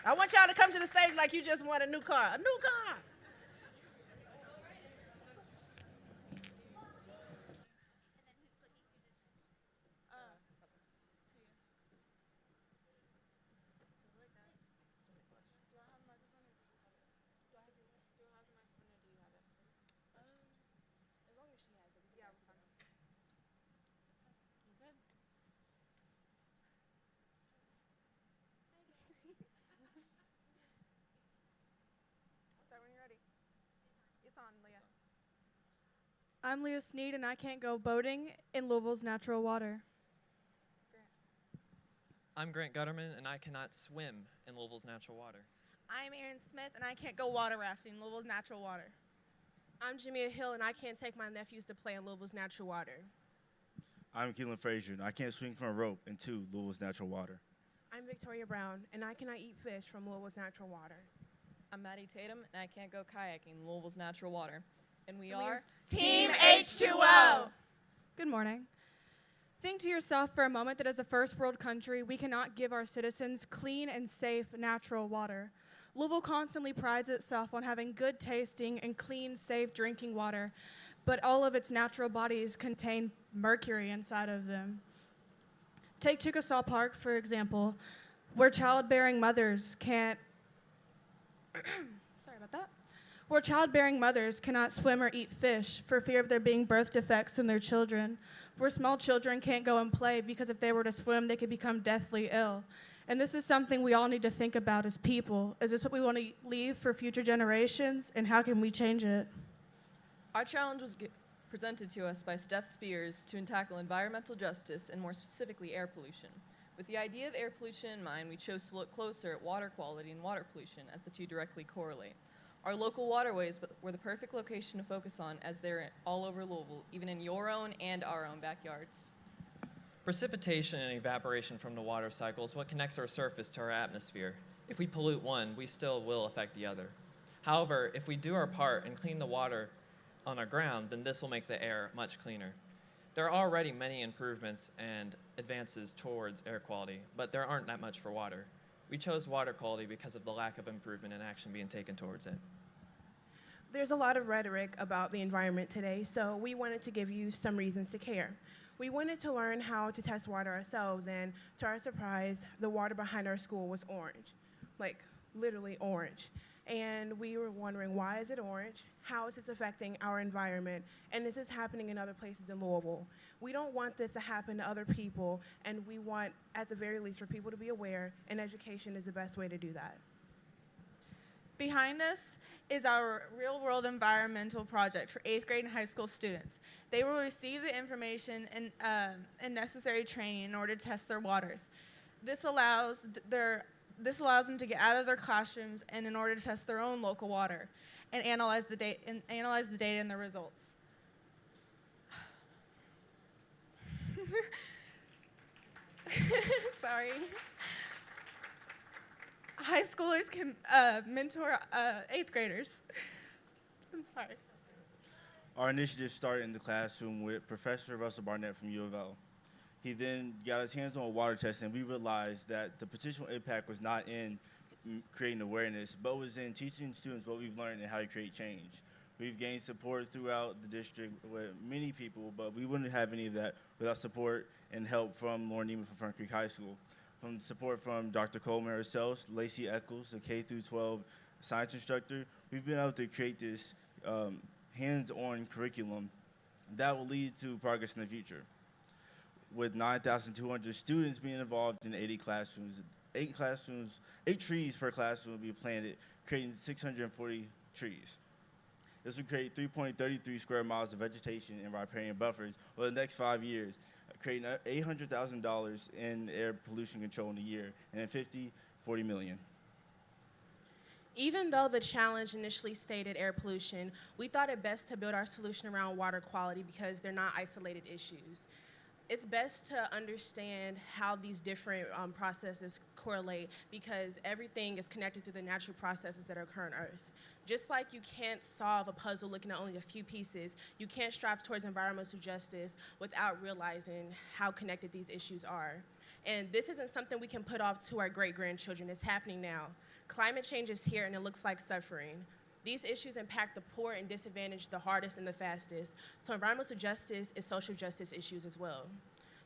I want y'all to come to the stage like you just won a new car. A new car. Start when you're ready. It's on, Leah. I'm Leah Sneed, and I can't go boating in Louisville's natural water. I'm Grant Gutterman, and I cannot swim in Louisville's natural water. I'm Erin Smith, and I can't go water rafting in Louisville's natural water. I'm Jamia Hill, and I can't take my nephews to play in Louisville's natural water. I'm Keelan Frazier, and I can't swing from a rope into Louisville's natural water. I'm Victoria Brown, and I cannot eat fish from Louisville's natural water. I'm Maddie Tatum, and I can't go kayaking in Louisville's natural water. And we are Team H2Woah. Good morning. Think to yourself for a moment that as a first world country, we cannot give our citizens clean and safe natural water. Louisville constantly prides itself on having good tasting and clean, safe drinking water, but all of its natural bodies contain mercury inside of them. Take Chickasaw Park, for example, where childbearing mothers can't where childbearing mothers cannot swim or eat fish for fear of there being birth defects in their children, where small children can't go and play because if they were to swim, they could become deathly ill. And this is something we all need to think about as people. Is this what we want to leave for future generations, and how can we change it? Our challenge was presented to us by Steph Spears to tackle environmental justice and more specifically air pollution. With the idea of air pollution in mind, we chose to look closer at water quality and water pollution as the two directly correlate. Our local waterways were the perfect location to focus on as they're all over Louisville, even in your own and our own backyards. Precipitation and evaporation from the water cycle is what connects our surface to our atmosphere. If we pollute one, we still will affect the other. However, if we do our part and clean the water on our ground, then this will make the air much cleaner. There are already many improvements and advances towards air quality, but there aren't that much for water. We chose water quality because of the lack of improvement and action being taken towards it. There's a lot of rhetoric about the environment today, so we wanted to give you some reasons to care. We wanted to learn how to test water ourselves, and to our surprise, the water behind our school was orange, like literally orange. And we were wondering, why is it orange? How is this affecting our environment? And is this happening in other places in Louisville? We don't want this to happen to other people, and we want, at the very least, for people to be aware, and education is the best way to do that. Behind us is our real-world environmental project for 8th grade and high school students. They will receive the information and necessary training in order to test their waters. This allows them to get out of their classrooms and in order to test their own local water and analyze the data and the results. Sorry. High schoolers can mentor 8th graders. I'm sorry. Our initiative started in the classroom with Professor Russell Barnett from U of L. He then got his hands on a water test, and we realized that the potential impact was not in creating awareness, but was in teaching students what we've learned and how to create change. We've gained support throughout the district with many people, but we wouldn't have any of that without support and help from Lauren Neiman from Fern Creek High School. From support from Dr. Coleman herself, Lacey Eccles, a K-12 science instructor, we've been able to create this hands-on curriculum that will lead to progress in the future. With 9,200 students being involved in 80 classrooms, 8 trees per classroom will be planted, creating 640 trees. This will create 3.33 square miles of vegetation and riparian buffers over the next 5 years, creating $800,000 in air pollution control in a year, and then 40 million. Even though the challenge initially stated air pollution, we thought it best to build our solution around water quality because they're not isolated issues. It's best to understand how these different processes correlate because everything is connected through the natural processes that occur on Earth. Just like you can't solve a puzzle looking at only a few pieces, you can't strive towards environmental justice without realizing how connected these issues are. And this isn't something we can put off to our great-grandchildren. It's happening now. Climate change is here, and it looks like suffering. These issues impact the poor and disadvantaged the hardest and the fastest. So environmental justice is social justice issues as well.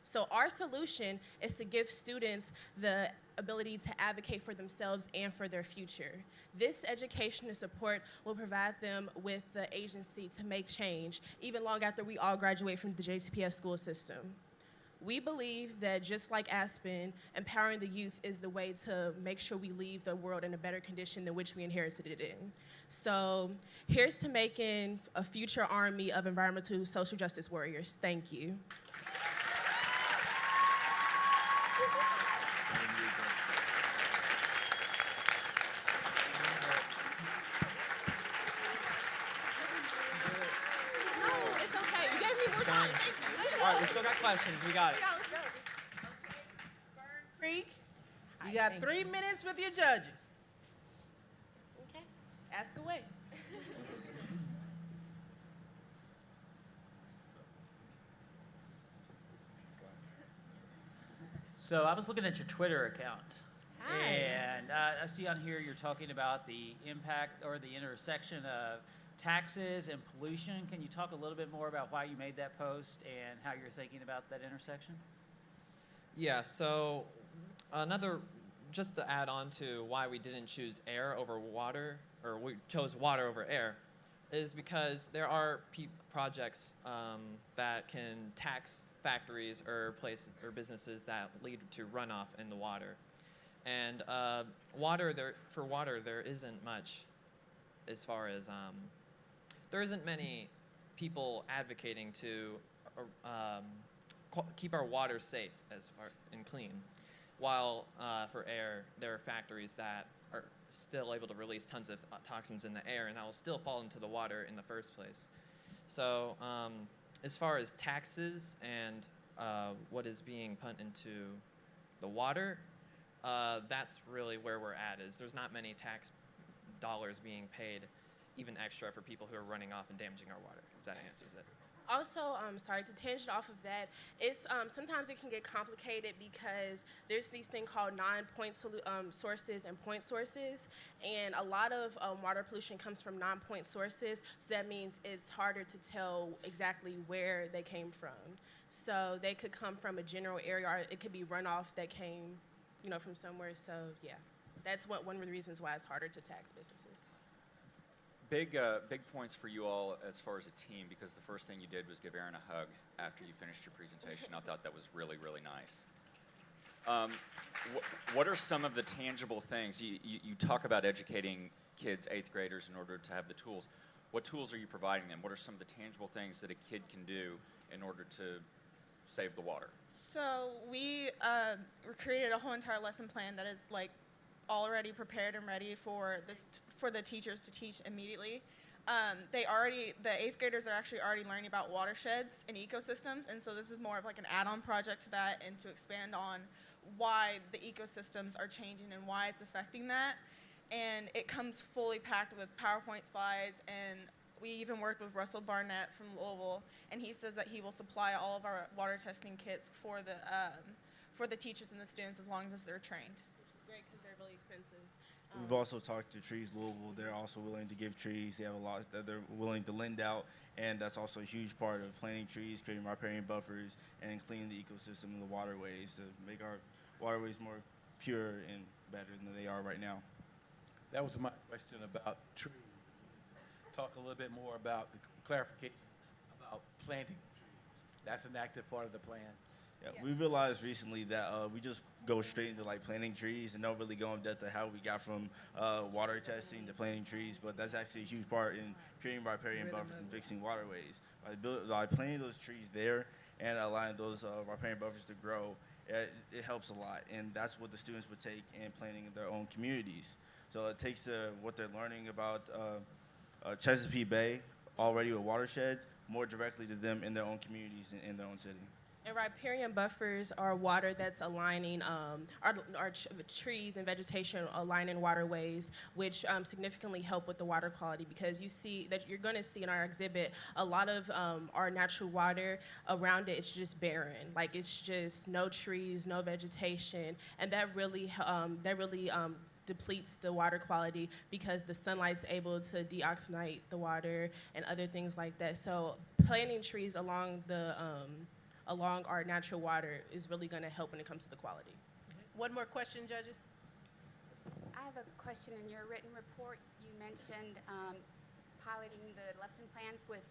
So our solution is to give students the ability to advocate for themselves and for their future. This education and support will provide them with the agency to make change, even long after we all graduate from the JCPS school system. We believe that just like Aspen, empowering the youth is the way to make sure we leave the world in a better condition than which we inherited it in. So here's to making a future army of environmental social justice warriors. Thank you. All right, we still got questions. We got it. Creek, you got 3 minutes with your judges. Okay. Ask away. So I was looking at your Twitter account. Hi. And I see on here you're talking about the impact or the intersection of taxes and pollution. Can you talk a little bit more about why you made that post and how you're thinking about that intersection? Yeah, so just to add on to why we didn't choose air over water, or we chose water over air, is because there are projects that can tax factories or places or businesses that lead to runoff in the water. And for water, there isn't much as far as, there isn't many people advocating to keep our water safe and clean. While for air, there are factories that are still able to release tons of toxins in the air, and that will still fall into the water in the first place. So as far as taxes and what is being put into the water, that's really where we're at. There's not many tax dollars being paid, even extra, for people who are running off and damaging our water, if that answers it. Also, sorry, to tangent off of that, it's sometimes it can get complicated because there's these things called non-point sources and point sources, and a lot of water pollution comes from non-point sources, so that means it's harder to tell exactly where they came from. So they could come from a general area, or it could be runoff that came, from somewhere. So yeah, that's one of the reasons why it's harder to tax businesses. Big points for you all as far as a team, because the first thing you did was give Aaron a hug after you finished your presentation. I thought that was really, really nice. What are some of the tangible things? You talk about educating kids, 8th graders, in order to have the tools. What tools are you providing them? What are some of the tangible things that a kid can do in order to save the water? So we created a whole entire lesson plan that is already prepared and ready for the teachers to teach immediately. The 8th graders are actually already learning about watersheds and ecosystems, and so this is more of an add-on project to that, and to expand on why the ecosystems are changing and why it's affecting that. And it comes fully packed with PowerPoint slides, and we even worked with Russell Barnett from Louisville, and he says that he will supply all of our water testing kits for the teachers and the students as long as they're trained. Great, because they're really expensive. We've also talked to Trees Louisville. They're also willing to give trees. They have a lot that they're willing to lend out, and that's also a huge part of planting trees, creating riparian buffers, and cleaning the ecosystem and the waterways to make our waterways more pure and better than they are right now. That was my question about trees. Talk a little bit more about the clarification about planting trees. That's an active part of the plan. Yeah, we realized recently that we just go straight into planting trees and don't really go in depth to how we got from water testing to planting trees, but that's actually a huge part in creating riparian buffers and fixing waterways. By planting those trees there and allowing those riparian buffers to grow, it helps a lot, and that's what the students would take in planting in their own communities. So it takes what they're learning about Chesapeake Bay already with watersheds more directly to them in their own communities and in their own city. And riparian buffers are water that's aligning trees and vegetation aligning waterways, which significantly help with the water quality, because you see that you're going to see in our exhibit a lot of our natural water around it. It's just barren, like it's just no trees, no vegetation, and that really depletes the water quality because the sunlight's able to deoxygenate the water and other things like that. So planting trees along our natural water is really going to help when it comes to the quality. One more question, judges. I have a question. In your written report, you mentioned piloting the lesson plans with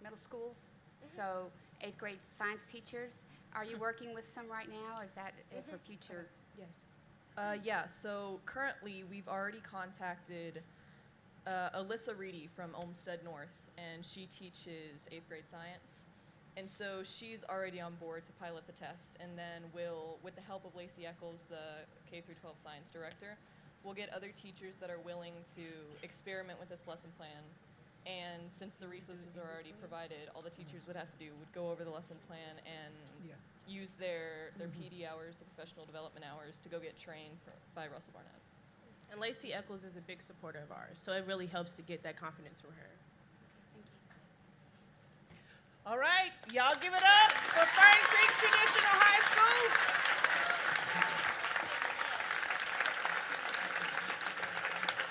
middle schools, so 8th grade science teachers. Are you working with some right now? Is that for future? Yes. Yeah, so currently we've already contacted Alyssa Reedy from Olmsted North, and she teaches 8th grade science. And so she's already on board to pilot the test, and then we'll, with the help of Lacey Eccles, the K-12 science director, we'll get other teachers that are willing to experiment with this lesson plan. And since the resources are already provided, all the teachers would have to do would go over the lesson plan and use their PD hours, the professional development hours, to go get trained by Russell Barnett. And Lacey Eccles is a big supporter of ours, so it really helps to get that confidence from her. Thank you. All right, y'all give it up for Fern Creek